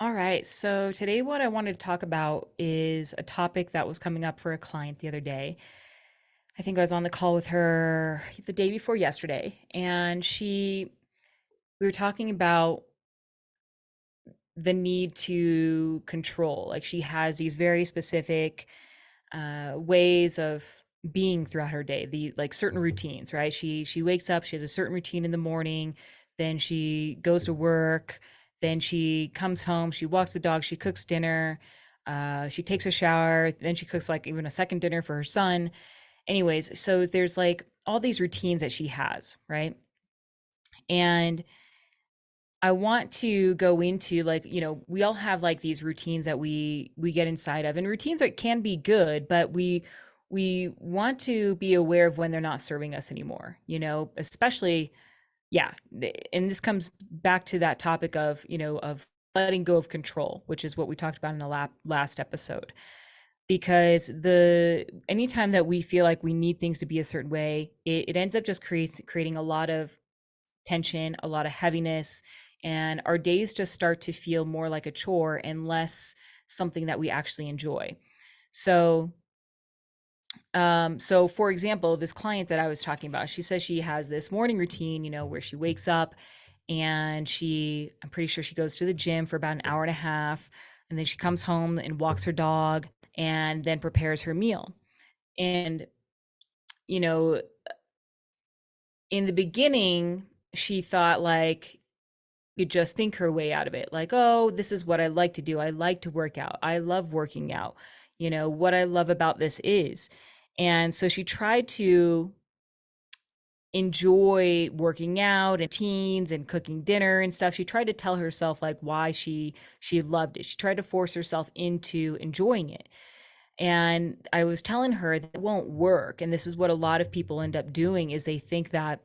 All right. So today, what I wanted to talk about is a topic that was coming up for a client the other day. I think I was on the call with her the day before yesterday, and we were talking about the need to control. Like she has these very specific ways of being throughout her day, the like certain routines, right? She wakes up, she has a certain routine in the morning, then she goes to work, then she comes home, she walks the dog, she cooks dinner, she takes a shower, then she cooks like even a second dinner for her son. Anyways, so there's like all these routines that she has, right? And I want to go into like, we all have like these routines that we get inside of, and routines that can be good, but we want to be aware of when they're not serving us anymore, especially yeah, and this comes back to that topic of, of letting go of control, which is what we talked about in the last episode. Because the anytime that we feel like we need things to be a certain way, it ends up just creating a lot of tension, a lot of heaviness, and our days just start to feel more like a chore and less something that we actually enjoy. So, so for example, this client that I was talking about, she says she has this morning routine, where she wakes up and I'm pretty sure she goes to the gym for about an hour and a half, and then she comes home and walks her dog and then prepares her meal. And, you know, in the beginning, she thought like could just think her way out of it. Like, oh, this is what I like to do. I like to work out. I love working out. What I love about this is. And so she tried to enjoy working out and teens and cooking dinner and stuff. She tried to tell herself like why she loved it. She tried to force herself into enjoying it. And I was telling her that it won't work. And this is what a lot of people end up doing is they think that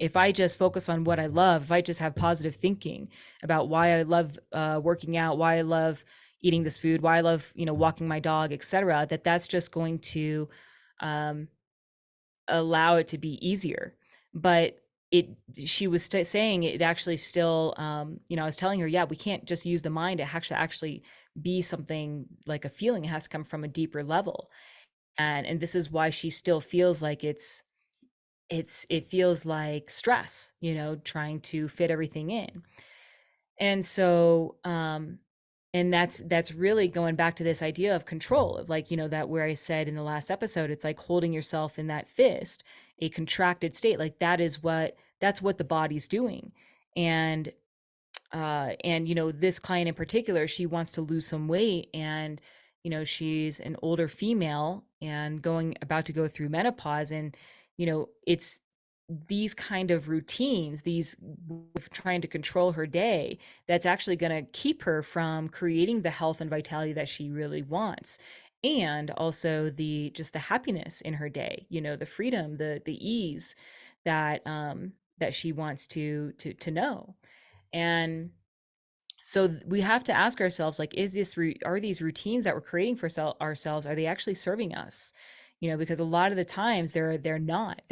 if I just focus on what I love, if I just have positive thinking about why I love working out, why I love eating this food, why I love, walking my dog, etc., that's just going to um, allow it to be easier. But it, she was saying it actually still, I was telling her, yeah, we can't just use the mind. It actually be something like a feeling. It has to come from a deeper level. And this is why she still feels like it feels like stress, trying to fit everything in. And so and that's really going back to this idea of control, of like, that where I said in the last episode, it's like holding yourself in that fist, a contracted state. Like that's what the body's doing. And this client in particular, she wants to lose some weight, and she's an older female and about to go through menopause. And it's these kind of routines, these trying to control her day, that's actually going to keep her from creating the health and vitality that she really wants, and also the just the happiness in her day, the freedom, the ease that she wants to know. And so we have to ask ourselves, like, are these routines that we're creating for ourselves, are they actually serving us? Because a lot of the times they're not.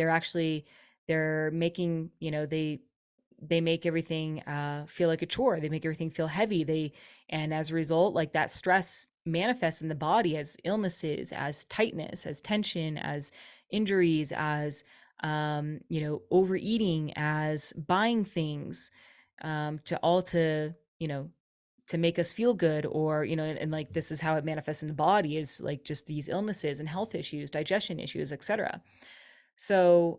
They're making, they make everything feel like a chore. They make everything feel heavy. And as a result, like that stress manifests in the body as illnesses, as tightness, as tension, as injuries, as overeating, as buying things, you know to make us feel good, or and like this is how it manifests in the body, is like just these illnesses and health issues, digestion issues, etc. So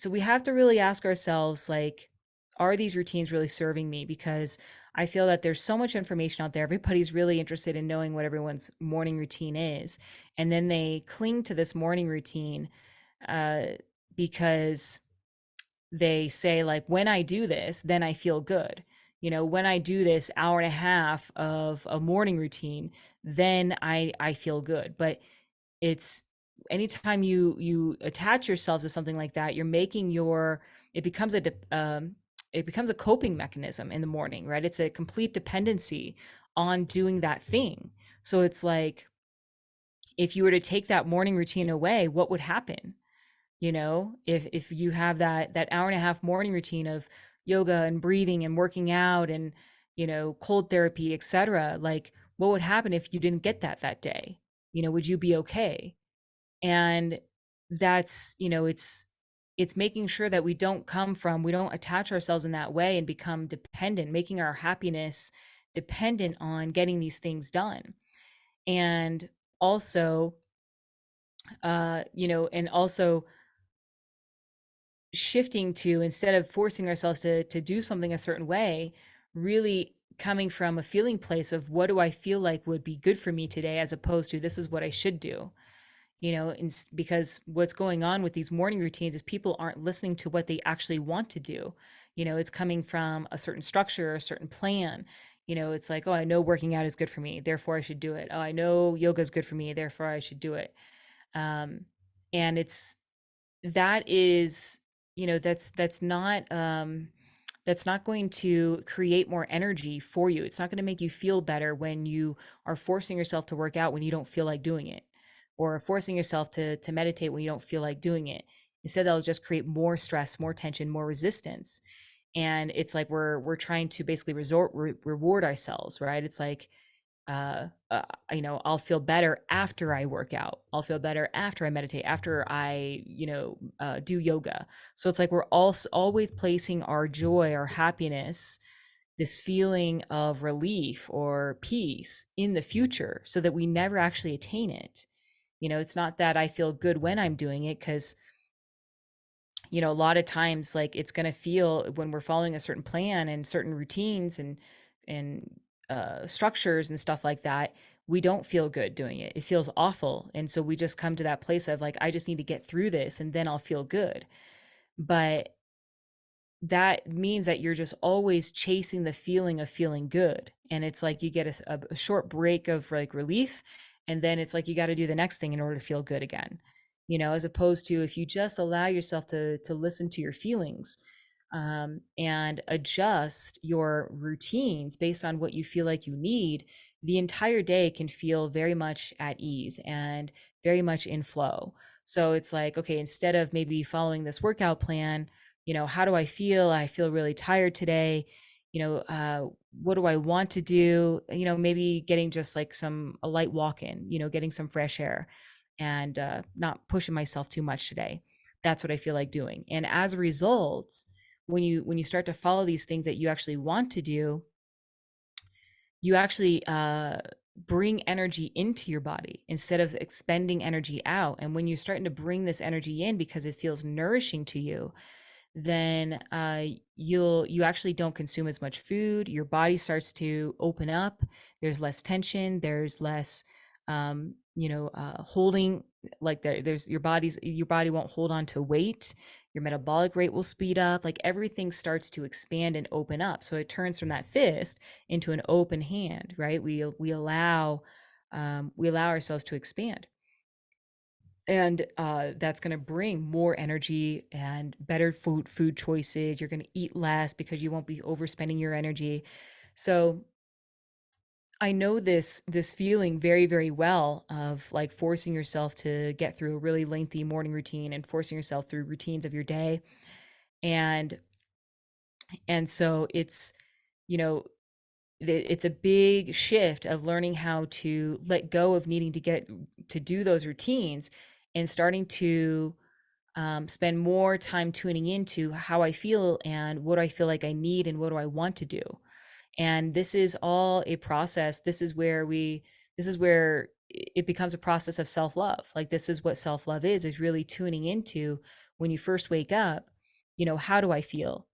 we have to really ask ourselves, like, are these routines really serving me? Because I feel that there's so much information out there. Everybody's really interested in knowing what everyone's morning routine is, and then they cling to this morning routine uh, because they say like, when I do this, then I feel good. When I do this hour and a half of a morning routine, then I feel good. But it's anytime you attach yourself to something like that, you're making your it becomes it becomes a coping mechanism in the morning, right? It's a complete dependency on doing that thing. So it's like, if you were to take that morning routine away, what would happen? If you have that hour and a half morning routine of yoga and breathing and working out and cold therapy, etc. Like, what would happen if you didn't get that day? Would you be okay? And that's, it's making sure that we don't attach ourselves in that way and become dependent, making our happiness dependent on getting these things done. And also, and also shifting to, instead of forcing ourselves to do something a certain way, really coming from a feeling place of what do I feel like would be good for me today, as opposed to this is what I should do. Because what's going on with these morning routines is people aren't listening to what they actually want to do. It's coming from a certain structure, a certain plan. It's like, oh, I know working out is good for me, therefore I should do it. Oh, I know yoga is good for me, therefore I should do it. um, and it's that is that's not going to create more energy for you. It's not going to make you feel better when you are forcing yourself to work out when you don't feel like doing it, or forcing yourself to meditate when you don't feel like doing it. Instead, that'll just create more stress, more tension, more resistance. And it's like we're trying to basically reward ourselves, right? It's like, uh, uh, I'll feel better after I work out. I'll feel better after I meditate, after I, do yoga. So it's like we're also always placing our joy, our happiness, this feeling of relief or peace in the future, so that we never actually attain it. It's not that I feel good when I'm doing it, because a lot of times, like, it's going to feel, when we're following a certain plan and certain routines and structures and stuff like that, we don't feel good doing it. It feels awful. And so we just come to that place of like, I just need to get through this and then I'll feel good. But that means that you're just always chasing the feeling of feeling good. And it's like you get a short break of like relief. And then it's like you got to do the next thing in order to feel good again. As opposed to, if you just allow yourself to listen to your feelings, and adjust your routines based on what you feel like you need, the entire day can feel very much at ease and very much in flow. So it's like, okay, instead of maybe following this workout plan, how do I feel? I feel really tired today. What do I want to do? Maybe getting just like a light walk in, getting some fresh air, and not pushing myself too much today. That's what I feel like doing. And as a result, when you start to follow these things that you actually want to do, you actually bring energy into your body instead of expending energy out. And when you're starting to bring this energy in because it feels nourishing to you, then you actually don't consume as much food. Your body starts to open up. There's less tension. There's less, holding. Like there's your body won't hold on to weight. Your metabolic rate will speed up. Like everything starts to expand and open up. So it turns from that fist into an open hand, right? We allow ourselves to expand, and that's going to bring more energy and better food choices. You're going to eat less because you won't be overspending your energy. So I know this feeling very, very well, of like forcing yourself to get through a really lengthy morning routine and forcing yourself through routines of your day. And and so you know it's a big shift of learning how to let go of needing to get to do those routines, and starting to spend more time tuning into how I feel and what I feel like I need and what do I want to do. And this is all a process. This is where it becomes a process of self-love. Like, this is what self-love is really tuning into, when you first wake up, how do I feel?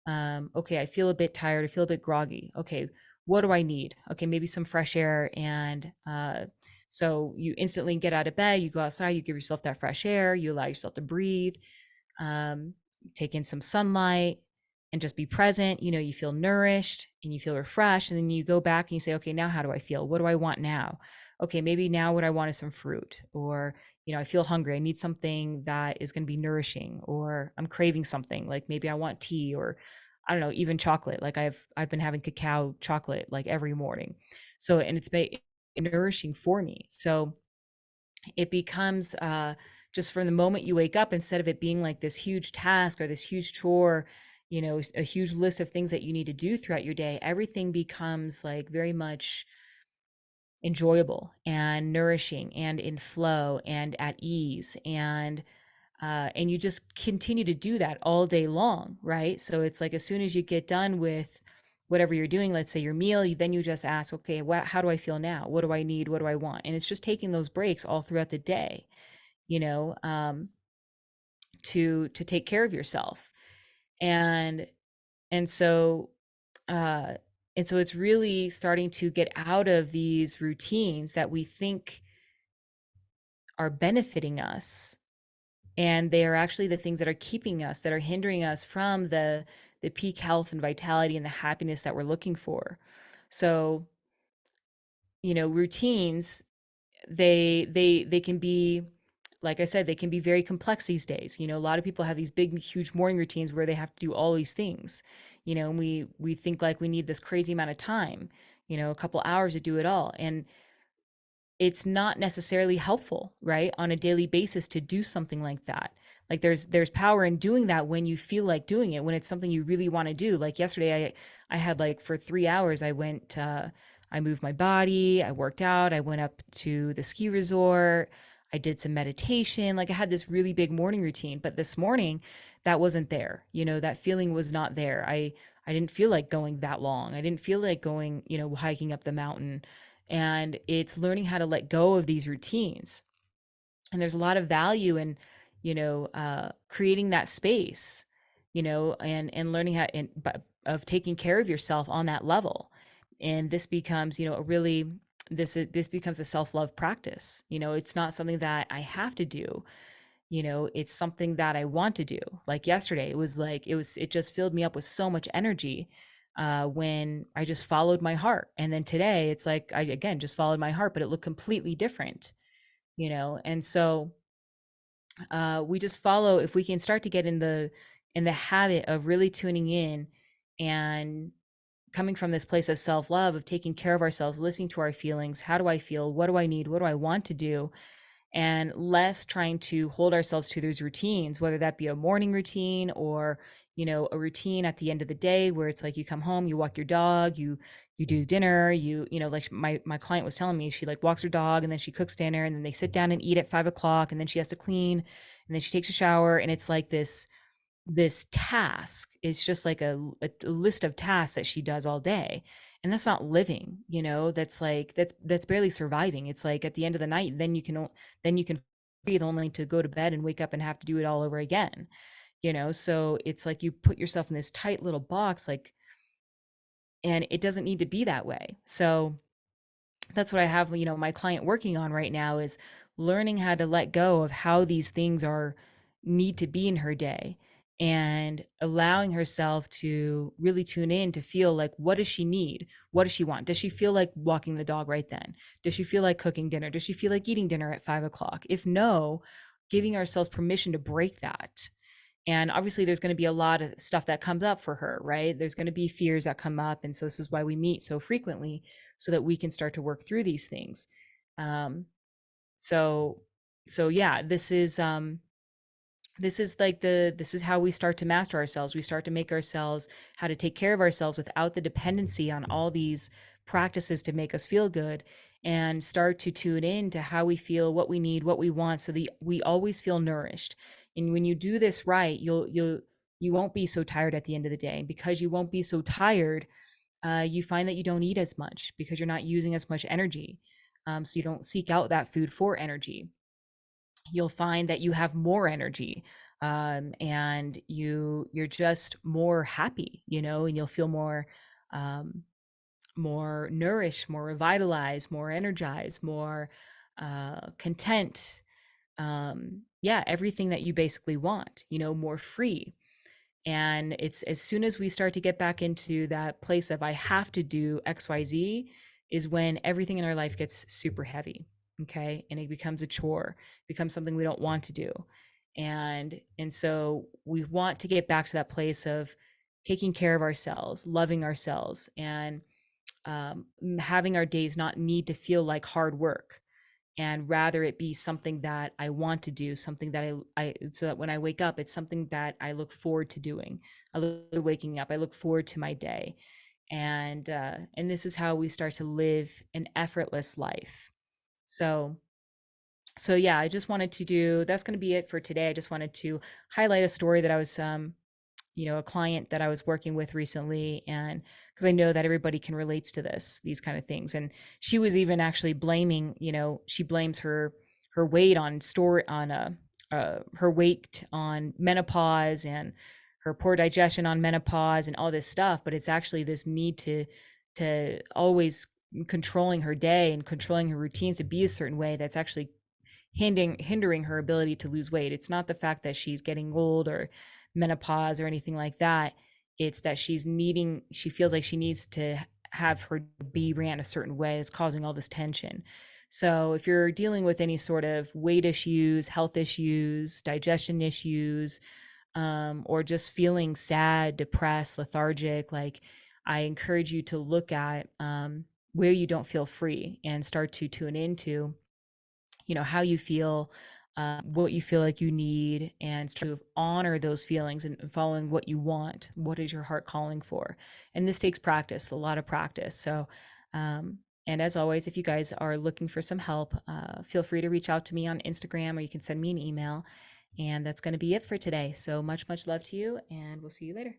Okay, I feel a bit tired, I feel a bit groggy. Okay, what do I need? Okay, maybe some fresh air. And so you instantly get out of bed, you go outside, you give yourself that fresh air, you allow yourself to breathe, um, take in some sunlight, and just be present. You feel nourished and you feel refreshed. And then you go back and you say, okay, now how do I feel? What do I want now? Okay, maybe now what I want is some fruit, or, I feel hungry. I need something that is going to be nourishing, or I'm craving something. Like maybe I want tea, or I don't know, even chocolate. Like I've been having cacao chocolate like every morning. So, and it's been nourishing for me. So it becomes just from the moment you wake up, instead of it being like this huge task or this huge chore, a huge list of things that you need to do throughout your day, everything becomes like very much enjoyable and nourishing and in flow and at ease, and you just continue to do that all day long, right? So it's like as soon as you get done with whatever you're doing, let's say your meal, then you just ask, okay, how do I feel now? What do I need? What do I want? And it's just taking those breaks all throughout the day, you know, to take care of yourself. And and so uh and so it's really starting to get out of these routines that we think are benefiting us, and they are actually the things that are keeping us, that are hindering us from the peak health and vitality and the happiness that we're looking for. So, routines, they can be, like I said, they can be very complex these days. A lot of people have these big huge morning routines where they have to do all these things, and we think like we need this crazy amount of time, a couple hours to do it all. And it's not necessarily helpful, right, on a daily basis to do something like that. Like there's power in doing that when you feel like doing it, when it's something you really want to do. Like yesterday, I had, like, for 3 hours, I moved my body, I worked out, I went up to the ski resort, I did some meditation. Like, I had this really big morning routine, but this morning that wasn't there. That feeling was not there. I didn't feel like going that long. I didn't feel like going, hiking up the mountain. And it's learning how to let go of these routines. And there's a lot of value in, creating that space, and learning how of taking care of yourself on that level. And this becomes, a really, this becomes a self-love practice. It's not something that I have to do. It's something that I want to do. Like yesterday, it just filled me up with so much energy, when I just followed my heart. And then today it's like I again just followed my heart, but it looked completely different. And so, we just follow, if we can start to get in the habit of really tuning in and coming from this place of self-love, of taking care of ourselves, listening to our feelings. How do I feel? What do I need? What do I want to do? And less trying to hold ourselves to those routines, whether that be a morning routine or, a routine at the end of the day where it's like you come home, you walk your dog, you do dinner, like my client was telling me, she like walks her dog and then she cooks dinner and then they sit down and eat at 5 o'clock and then she has to clean and then she takes a shower. And it's like this task is just like a list of tasks that she does all day. And that's not living. That's like that's barely surviving. It's like at the end of the night, then you can breathe, only to go to bed and wake up and have to do it all over again. So it's like you put yourself in this tight little box, like, and it doesn't need to be that way. So that's what I have, my client working on right now, is learning how to let go of how these things are need to be in her day, and allowing herself to really tune in to feel like, what does she need? What does she want? Does she feel like walking the dog right then? Does she feel like cooking dinner? Does she feel like eating dinner at 5 o'clock? If no, giving ourselves permission to break that. And obviously, there's going to be a lot of stuff that comes up for her, right? There's going to be fears that come up. And so, this is why we meet so frequently, so that we can start to work through these things. Um, so, so yeah, this is like this is how we start to master ourselves. We start to make ourselves, how to take care of ourselves without the dependency on all these practices to make us feel good, and start to tune in to how we feel, what we need, what we want, so that we always feel nourished. And when you do this right, you won't be so tired at the end of the day. And because you won't be so tired, you find that you don't eat as much because you're not using as much energy. So you don't seek out that food for energy. You'll find that you have more energy, and you're just more happy, and you'll feel um, more nourished, more revitalized, more energized, more content. Yeah, everything that you basically want, more free. And it's as soon as we start to get back into that place of I have to do XYZ, is when everything in our life gets super heavy. Okay. And it becomes a chore, becomes something we don't want to do. And so we want to get back to that place of taking care of ourselves, loving ourselves, and having our days not need to feel like hard work. and rather it be something that I want to do, something that so that when I wake up, it's something that I look forward to doing. I look forward to waking up. I look forward to my day. And this is how we start to live an effortless life. So so yeah, I just wanted to do that's going to be it for today. I just wanted to highlight a story that I was a client that I was working with recently, and because I know that everybody can relate to these kind of things. And she was even actually blaming, she blames her weight on her weight on menopause, and her poor digestion on menopause and all this stuff, but it's actually this need to always controlling her day and controlling her routines to be a certain way that's actually hindering her ability to lose weight. It's not the fact that she's getting old or menopause or anything like that. It's that she feels like she needs to have her be ran a certain way. It's causing all this tension. So if you're dealing with any sort of weight issues, health issues, digestion issues, or just feeling sad, depressed, lethargic, like, I encourage you to look at where you don't feel free and start to tune into how you feel, what you feel like you need, and to honor those feelings and following what you want. What is your heart calling for? And this takes practice, a lot of practice. So and as always, if you guys are looking for some help, feel free to reach out to me on Instagram, or you can send me an email. And that's going to be it for today. So much love to you, and we'll see you later.